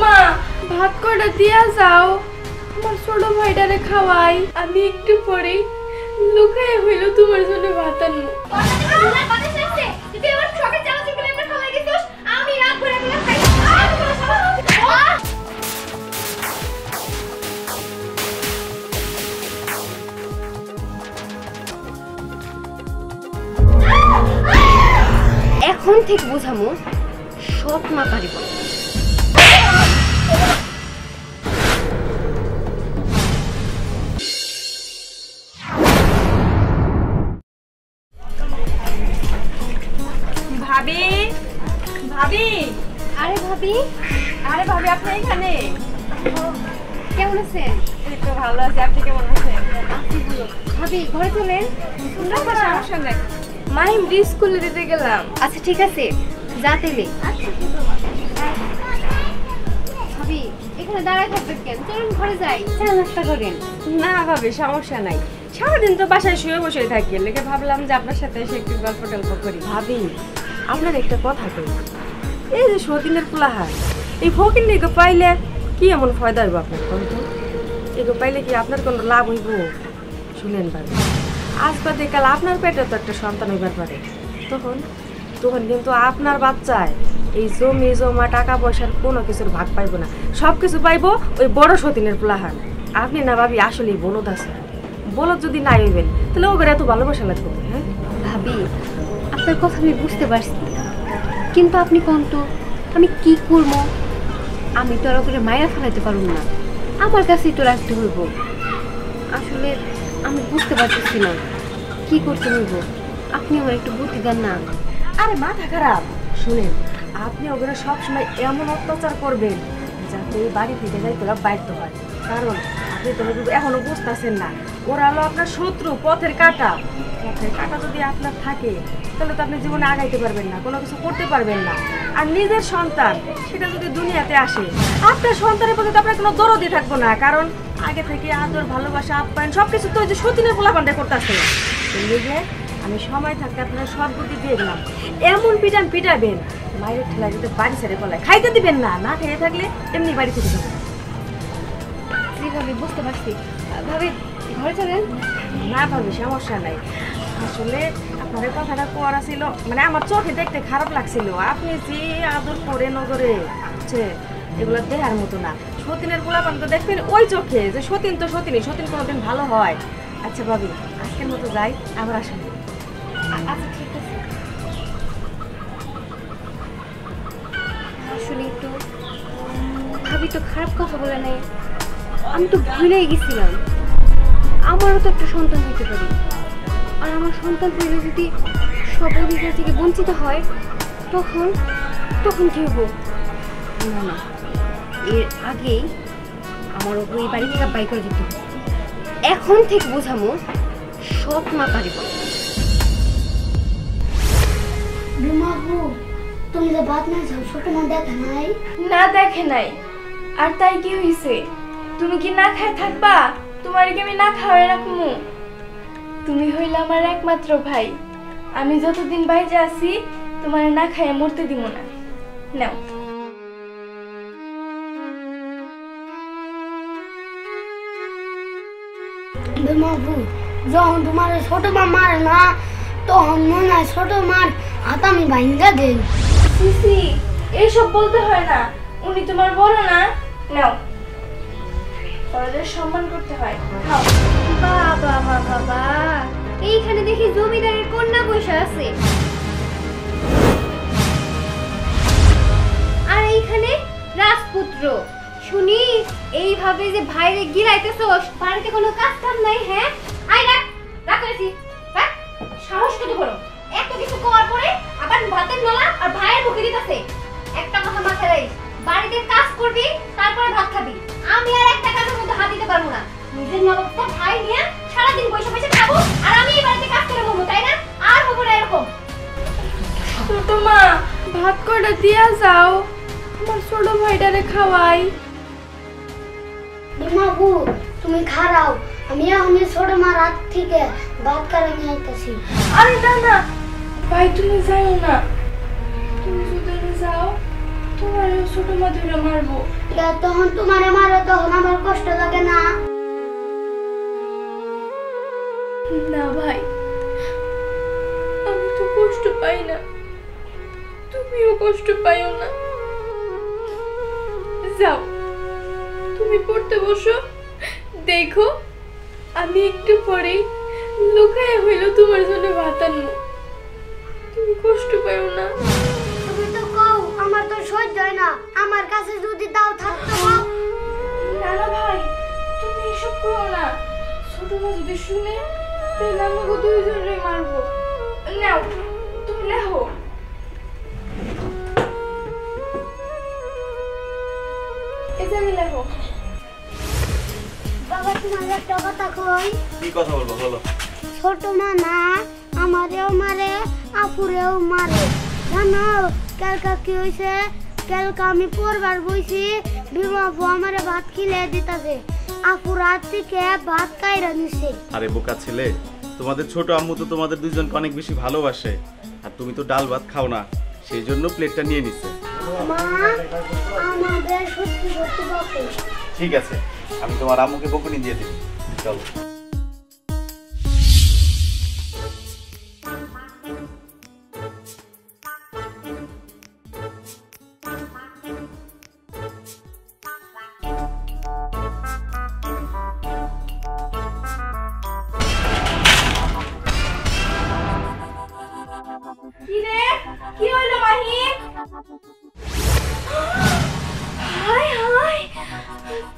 মা ভাত কটা দিয়া যাও, আমার ছোট ভাইটারে খাওয়াই। আমি একটু পরেই লুকায় হইল তোমার জন্য ভাত আনবো। এখন থেকে বোঝামো সৎ মা পারিব। ভাবি ভাবি আরে ভাবি, আরে ভাবি আপনি এখানে? কেমন আছেন? এই তো ভালো আছি, আপনি কেমন আছেন? ভাবি ঘরে চলেন। সমস্যা নেই, মাহিম স্কুলে দিতে গেলাম। আচ্ছা ঠিক আছে, যা তেলে। ভাবি এখানে দাঁড়ায় থাকবেন কেন? চলুন ঘরে যাই, চা নাস্তা করেন। না ভাবি সমস্যা নাই, সারাদিন তো বাসায় শুয়ে বসে থাকি, লেগে ভাবলাম যে আপনার সাথে এসে একটু গল্প টল্প করি। ভাবি আপনার একটা কথা কই, এই যে সতীনের পোলাহার, এই ফকির নিকে পাইলে কি এমন ফায়দা হইব আপনার? কিন্তু এগো পাইলে কি আপনার কোনো লাভ হইব? শুনেন ভাবি, আজ বাদে কাল আপনার পেটে তো একটা সন্তান হইবার পারে, তখন তখন কিন্তু আপনার বাচ্চায় এই জমি জমা টাকা পয়সার কোনো কিছুর ভাগ পাইব না, সব কিছু পাইব ওই বড় সতীনের পোলাহার। আপনি না ভাবি আসলেই বলদ আছে, বলদ যদি নাই হইবেন তাহলে ওদের এত ভালোবাসা লাগবে। হ্যাঁ ভাবি আপনার কথা আমি বুঝতে পারছি, কিন্তু আপনি কোন তো আমি কি করবো? আমি তো আর ওকে মায়া ফেলাইতে পারব না, আমার কাছেই তো রাখতে হইব। আসলে আমি বুঝতে পারতেছি না কি করতে হইব, আপনি আমার একটু বুদ্ধি দেন না। আরে মাথা খারাপ, শুনেন আপনি ওগুলো সবসময় এমন অত্যাচার করবেন যাতে এই বাড়ি থেকে যাই তোরা বাধ্য হয়, কারণ আপনি তো এখনো বুঝতেছেন না ওরা হলো আপনার শত্রু, পথের কাঁটা। পথের কাঁটা যদি আপনার থাকে তাহলে তো আপনি জীবনে আগাইতে পারবেন না, কোনো কিছু করতে পারবেন না। আর নিজের সন্তান সেটা যদি দুনিয়াতে আসে, আপনার সন্তানের প্রতি তো আপনার কোনো দরদই থাকবো না, কারণ আগে থেকে আদর ভালোবাসা আপ্যায়ন সবকিছু তো ওই যে সতীনের পোলাপানটা করতেছে। বুঝলে আমি সময় থাকতে আপনার সব বুদ্ধি দিয়ে দিলাম, এমন পিটান পিটাবেন মায়ের ঠেলা যদি বাড়ি ছেড়ে পলায়, খাইতে দিবেন না, না খেয়ে থাকলে এমনি বাড়ি থেকে যাবেন। জি ভাবি বুঝতে পারছি, ভাবি ঘরে চলেন। না ভাবি সমস্যা নাই, আসলে আপনার কথাটা কোয়ারা ছিল, মানে আমার চোখে দেখতে খারাপ লাগছিল, আপনি যে আদর করে নগরে এগুলো দেখার মতো না। সতীনের পোলাপান তো দেখবেন ওই চোখে যে সতীন তো সতীনই, সতীন কোনোদিন ভালো হয়। আচ্ছা ভাবি আজকের মতো যাই, আবার আসুন। আচ্ছা ঠিক আছে। আসলে একটু ভাবি তো খারাপ কথা বলে নাই, আমি তো ভুলেই গেছিলাম আমারও তো একটা সন্তান হইতে পারে, আর আমার সন্তান হইলে যদি সব অধিকার থেকে বঞ্চিত হয় তখন তখন কি হবো? না না, এর আগেই আমার ওপর এই বাড়ি থেকে বাই করে দিতে হবে। এখন থেকে বোঝামো সৎ মা পারিব। তুমি যে ভাত না খাও ছোট মা দেখে নাই? না দেখে নাই, আর তাই কি হইছে? তুমি কি না খায় থাকবা? তোমার কি আমি না খাওয়াই রাখমু? তুমি হইলে আমার একমাত্র ভাই, আমি যতদিন বাইরে আছি তোমার না খাইয়ে মরতে দিব না। নাও। বাবু যখন তোমার ছোট মা মারে না তখন মনে হয় ছোট মার হাত আমি ভাঙ্গা দেই। সিসি এইসব বলতে হয় না, উনি তোমার বড় না। নাও, বড়দের সম্মান করতে হয়, খাও। বাবা বাবা, এইখানে দেখি জমিদারের কন্যা বসে আছে, আর এইখানে রাজপুত্র। শুনি এইভাবে যে ভাইরে গিরাইতেছস, বাড়িতে কোনো কাজ কাম নাই? হ্যাঁ আই রাখ রাখ কইছি, রাখ। সাহস কত বড়, এত কিছু করার পরে আবার ভাতের নলা আর ভাইয়ের মুখে দিতেছে। একটা কথা মাথায় রাখ, বাড়িতে কাজ করবি তারপরে ভাত খাবি, আমি আর একটা কাজের মধ্যে হাত দিতে পারবো না। নিজের নবাবটা ভাই নিয়ে সারাদিন বসে বসে খাবো আর আমি এই বাড়িতে কাজ করে মরবো, তাই না? আর হবো না এরকম। ছোট মা ভাত কটা দিয়া যাও, আমার ছোট ভাইটারে খাওয়াই। বাবু তুমি খারাও, আমি এখন ছোট মার হাত থেকে ভাত করে নিয়ে আইতাছি। আরে না না ভাই, তুমি যাও না, তুমি যদি যাও তোমার ছোট মা ধরে মারবো। তখন তোমারে মারো তখন আমার কষ্ট লাগে না? না ভাই, আমি তো কষ্ট পাই না, তুমিও কষ্ট পাইও না। যাও তুমি পড়তে বসো, দেখো আমি একটু পরেই লুকায় হইলো তোমার জন্য ভাত আনবো। তুমি কষ্ট পাইও না। তুমি তো কও আমার তো সহ্য হয় না, আমার কাছে যদি দাও থাকতো কও। না না ভাই, তুমি এসব করো না। ছোট মা যদি শুনে তাহলে আমাকে দুইজনে মারবো। নাও তুমি নাও। এটা আমি লেখো। বাবা তোমার একটা কথা কই। কি কথা বলবো বলো। ছোট মা না আমারেও মারে আপুরেও মারে জানো। কালকা কি হয়েছে, কালকা আমি পড়বার বইছি, বিমাবু আমারে ভাত খিলে দিতাছে, আপু রাত থেকে ভাত কাইরা নিছে। আরে বোকা ছেলে, তোমাদের ছোট আম্মু তো তোমাদের দুইজনকে অনেক বেশি ভালোবাসে, আর তুমি তো ডাল ভাত খাও না, সেই জন্য প্লেটটা নিয়ে নিছে। মা আমাদের সত্যি সত্যি বকে। ঠিক আছে, আমি তোমার আম্মুকে বকুনি দিয়ে দিই। চলো। কি রে, কি হইলো মাহি? হাই হাই,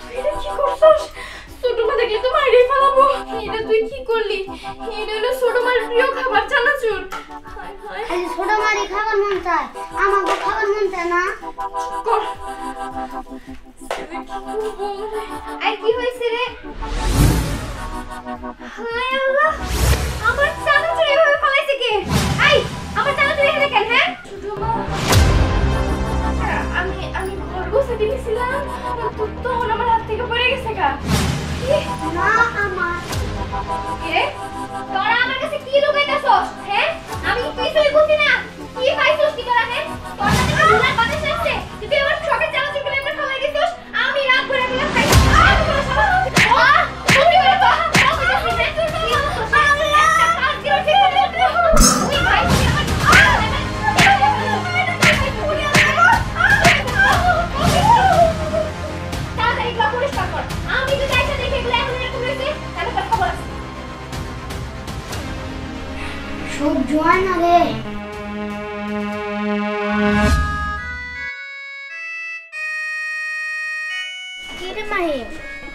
তুই এটা কি করছস? ছোট মা দেখলে তো মাইরে ফেলাবো। এটা তুই কি করলি? এটা হলো ছোট মার প্রিয় খাবার, চানাচুর। হাই হাই, খালি ছোট মারি খাবার মন চায়, আমাকে খাবার মন চায় না। কর। কি করবো? আর কি হয়েছে রে? হায় আল্লাহ, আমার চানাচুর এভাবে ফলাইছে কে? এই আমার চানাচুর এখানে কেন? হ্যাঁ ছোট মা, আমি ঘর গোছাতে গেছিলাম, তখন আমার হাত থেকে পড়ে গেছে গা। না আমার কি রে, তোরা আমার কাছে কি লুকাইতাছস? হ্যাঁ আমি কিছুই বুঝি না। কি পাইছস কি তোরা? হ্যাঁ তোর কাছে কি ভুলার বাতাস আসছে? তুই আমার শখের চানাচুর গুলো এমন ফলাই দিছস, আমি রাগ করে দিলাম খাই। আমি কোনো সময় তুমি করে তো সহ্য হয় না রে। কি রে মাহি,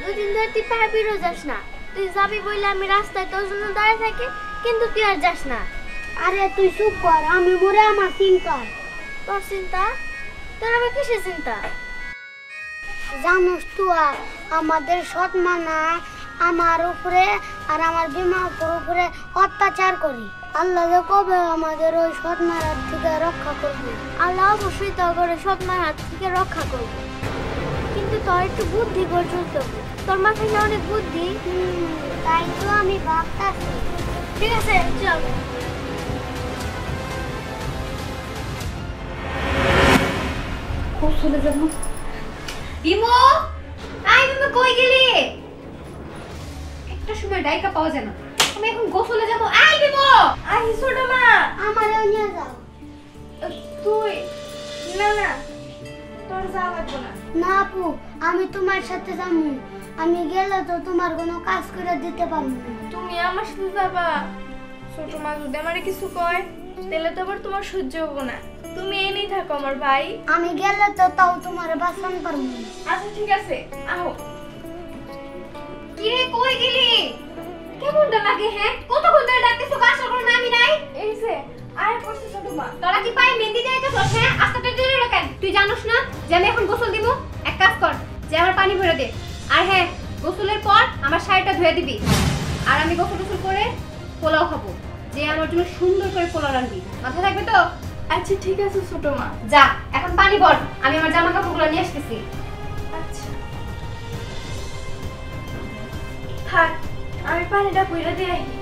দুদিন ধরে তুই পায়ে বেরো যাস না। তুই যাবি বললে আমি রাস্তায় তোর জন্য দাঁড়িয়ে থাকি, কিন্তু তুই আর যাস না। আরে তুই চুপ কর, আমি মরে আমার চিন্তা। তোর চিন্তা? তোর আবার কিসের চিন্তা? জানোস তো আমাদের সৎ মানা আমার উপরে আর আমার বিমা উপরে অত্যাচার করি। আল্লাহ যে কবে আমাদের ওই সৎ মারার থেকে রক্ষা করবে। আল্লাহ অবশ্যই তোর ঘরে সৎ মার হাত থেকে রক্ষা করবে, কিন্তু তোর একটু বুদ্ধি করে চলতে হবে। তোর মাথায় না অনেক বুদ্ধি। তাই তো আমি ভাবতাছি। ঠিক আছে চল। চলে যাবো। ইমো, আই তুমি কই গেলি? একটা সময় ডাইকা পাওয়া যায় না। আমি এখন গোসলে যাব। আই ইমো, আই ছোট মা, আমারেও নিয়ে যাও। তুই না না, তোর যাওয়া লাগবে না। না আপু, আমি তোমার সাথে যাবো। আমি গেলে তো তোমার কোনো কাজ করে দিতে পারবো না। তুমি আমার সাথে যাবা? ছোট মা যদি আমারে কিছু কয় তাহলে তো আবার তোমার সহ্য হবো না। তুমি এনেই থাকো আমার ভাই। আমি গেলে তো তাও তোমার বাঁচান পারবো না। আচ্ছা ঠিক আছে, আহো। কি রে কই গেলি? কেমনটা লাগে? হ্যাঁ কতক্ষণ ধরে ডাকতেছো, কাজ করো না আমি নাই। এই যে আয় পড়ছে ছোট মা। তোরা কি পায়ে মেহেন্দি দিতেছস? হ্যাঁ আজকে তো দেরি হলো কেন? তুই জানোস না যে আমি এখন গোসল দিব? এক কাজ কর, যে আমার পানি ভরে দে। আর হ্যাঁ, গোসলের পর আমার শাড়িটা ধুয়ে দিবি। আর আমি গোসল করে পোলাও খাবো। যে আমার জন্য সুন্দর করে পোলাও রাখবি, মাথায় থাকবে তো? আচ্ছা ঠিক আছে ছোট মা। যা এখন পানি ভর, আমি আমার জামা কাপড়গুলো নিয়ে আসতেছি। আচ্ছা থাক, আমি পানিটা কইরা দিয়ে আসি।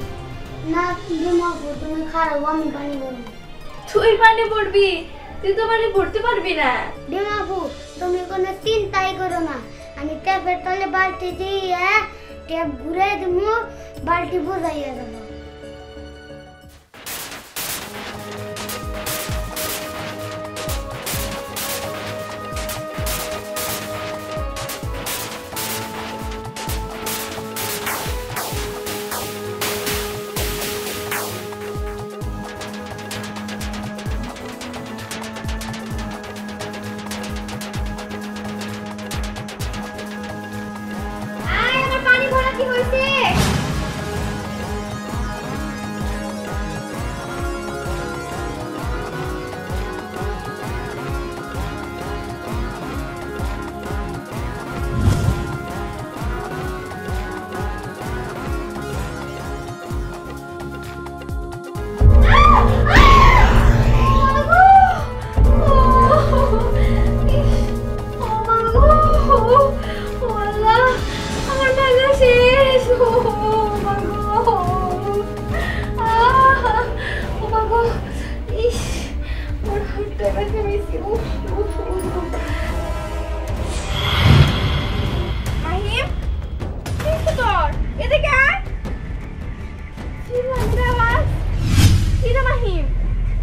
না বিমা আপু, তুমি খারাপ, আমি পানি বলবো। তুই পানি পড়বি? তুই তো মানে পড়তে পারবি না। ডিমাবু তুমি কোনো চিন্তাই করো না, আমি ট্যাপের তলে বালতি দিয়ে ট্যাপ ঘুরে দেবো, বালতি বোঝাইয়া দেবো।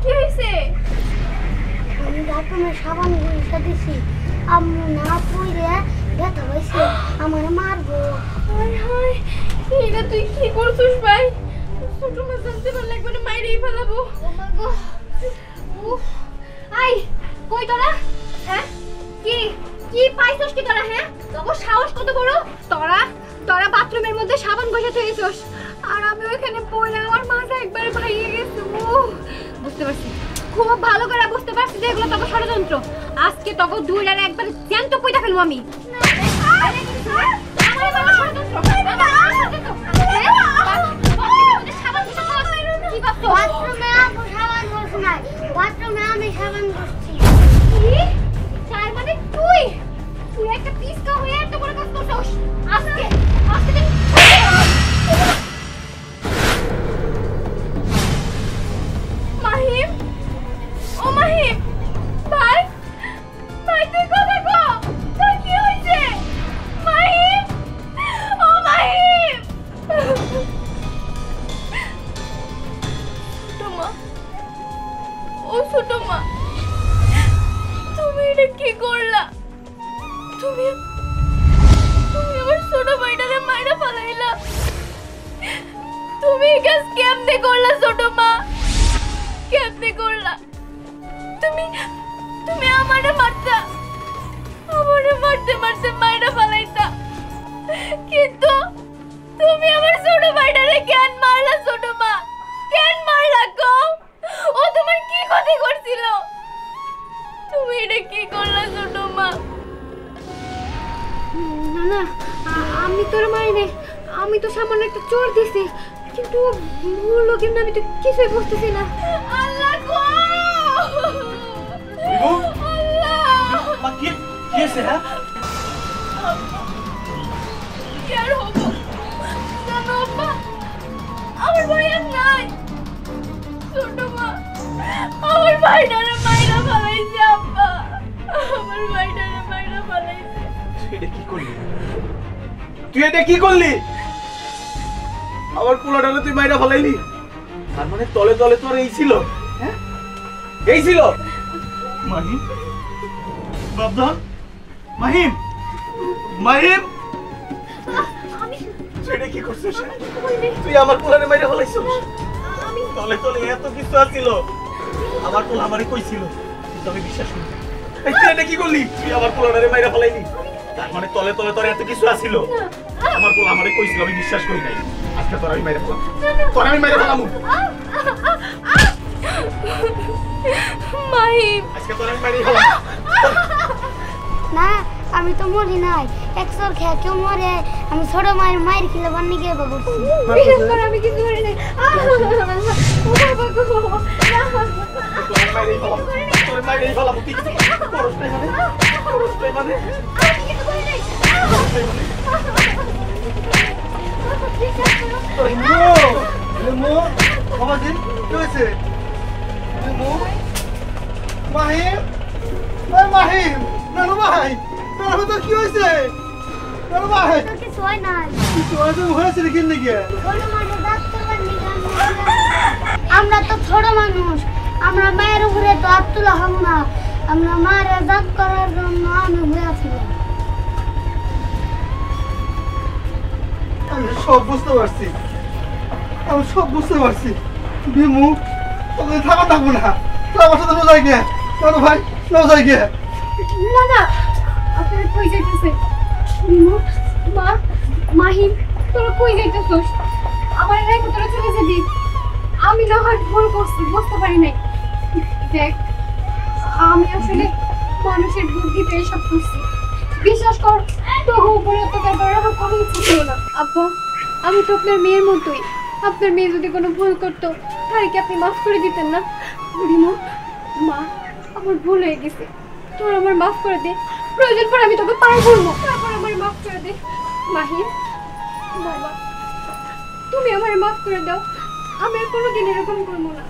কি হয়েছে? সাবান গুঁড়া দিছি, আম্মু না পুইরে ব্যথা হয়েছে, আমার মারবো। এটা তুই কি করছিস ভাই? ছোট মাছ জানতে পারলে একবার মাইরেই ফেলাবো। আই কই তোরা? হ্যাঁ কি কি পাইছস কি তোরা? হ্যাঁ তোর সাহস কত বড়? তোরা তোরা বাথরুমের মধ্যে সাবান বসাতে হয়েছস, আর আমি ওখানে পড়ে আমার মাথা একবার ভাইয়ে গেছে। বুঝতে পারছি, খুব ভালো করে বুঝতে পারছি যে এগুলো তোর ষড়যন্ত্র। আজকে তোকে দুই আর একবার জ্যান্ত পয়টা ফেলবো আমি। বাথরুমে আম্মু সাবান বসে নাই, বাথরুমে আমি সাবান বসছি। তার মানে তুই তুই একটা পিসকা হয়ে এত বড় কাজ করছস। আজকে আজকে মাহিম, ও মাহিম ভাই, ভাই তুই কথা কও, তোর কি হয়েছে? মাহিম, ও মাহিম। ছোটমা, ও ছোটমা, তুমি এটা কি করলা? তুমি তুমি আমার ছোট ভাইটারে মাইরা ফেলাইলা। তুমি এই কাজ কেমনে করলা ছোটমা? কেমনে করলা? তুমি তুমি আমারে মারতা, আমারে মারতে মারতে মাইরা ফেলাইতা, কিন্তু তুমি আমার ছোট ভাইটারে কেন মারলা ছোটমা? কেন মারলা কও? ও তোমার কি ক্ষতি করছিল? তুমি এটা কি করলা ছোটমা? না না, আমি তোর মারিনি, আমি তো সামান্য একটা চোর দিছি, কিন্তু ভুল লোকের নামে তো কিছুই বুঝতেছি না। আল্লাহ গো, আল্লাহ মা কি হয়েছে? হ্যাঁ কি আর হবো জানো আব্বা, আমার ভাই আর নাই। ছোট মা আমার ভাইটারে মাইরা ফেলাইছে আব্বা, আমার ভাইটারে মাইরা ফেলাইছে। তুই এটা কি করলি? তুই এটা কি করলি? আমার পোলাটারে তুই মাইরা ফেলাইলি? তার মানে তলে তলে তোর এই ছিল? হ্যাঁ এই ছিল? মাহিম, বাবা, মাহিম, মাহিম, তুই এটা কি করছিস? তুই আমার পোলারে মাইরা ফেলাইছিস? তলে তলে এত কিছু আছিল, আমার পোলা আমারে কইছিল, কিন্তু আমি বিশ্বাস করি না। তুই এটা কি করলি? তুই আমার পোলারে মাইরা ফেলাইলি? তার মানে তলে তলে তোর এত কিছু আছিল, আমার পোলা আমারে কইছিল, আমি বিশ্বাস করি নাই। আজকে তোর আমি মাইরা ফেলাম, তোর আমি মাইরা ফেলাম। মাহিম, আজকে তোর আমি মাইরা ফেলাম। না আমি তো মরি নাই, একশোর খেয়ে কেউ মরে, আমি ছোট মায়ের মায়ের খেলে বান্নি গিয়ে করছি। বিশেষ করে আমি কিছু করি নাই। তোর আমি মাইরা ফেলাম, তোর মাইরা ফেলাম। তুই কিছু করস নাই মানে? করস নাই মানে? আমি কিছু করি নাই। মো বাবাজি কি হয়েছে? মো মাহিম, ওই মাহিম, নানু ভাই, নানু তো কি হয়েছে? নানু ভাই, তো কিছু হয় না তোমার তো হয়েছে নাকি নাকি? বলো মানে ডাক্তার আমরা তো ছোট মানুষ, আমরা মায়ের উপরে তো হাত তোলা হব না। আমরা মায়ের জাত করার জন্য আমি ঘুরেছিলাম। আমি সব বুঝতে পারছি, আমি সব বুঝতে পারছি। বিমু তোকে থাকবো না, তো আমার সাথে নো যাই গিয়ে, নানু ভাই নো যাই গিয়ে। না না, আপনারা কই যাইতেছে? রিমু, মা, মাহিম, তোরা কই যাইতেছস? আমার রেখে তোরা চলে যাবি? আমি না হয় ভুল করছি, বুঝতে পারি নাই। দেখ, আমি আসলে মানুষের বুদ্ধিতে এসব করছি। বিশ্বাস কর, তোর উপরে অত্যাচার করার আমার কোনো ইচ্ছে ছিল না। আব্বা, আমি তো আপনার মেয়ের মতোই। আপনার মেয়ে যদি কোনো ভুল করতো, তাহলে কি আপনি মাফ করে দিতেন না? রিমু, মা, আমার ভুল হয়ে গেছে, তোর আমার মাফ করে দে। প্রয়োজন পড়ে আমি তোকে পায়ে ধরবো, তারপর আমার মাফ করে দে। মাহিম, বাবা, তুমি আমার মাফ করে দাও। আমি আর কোনোদিন এরকম করবো না।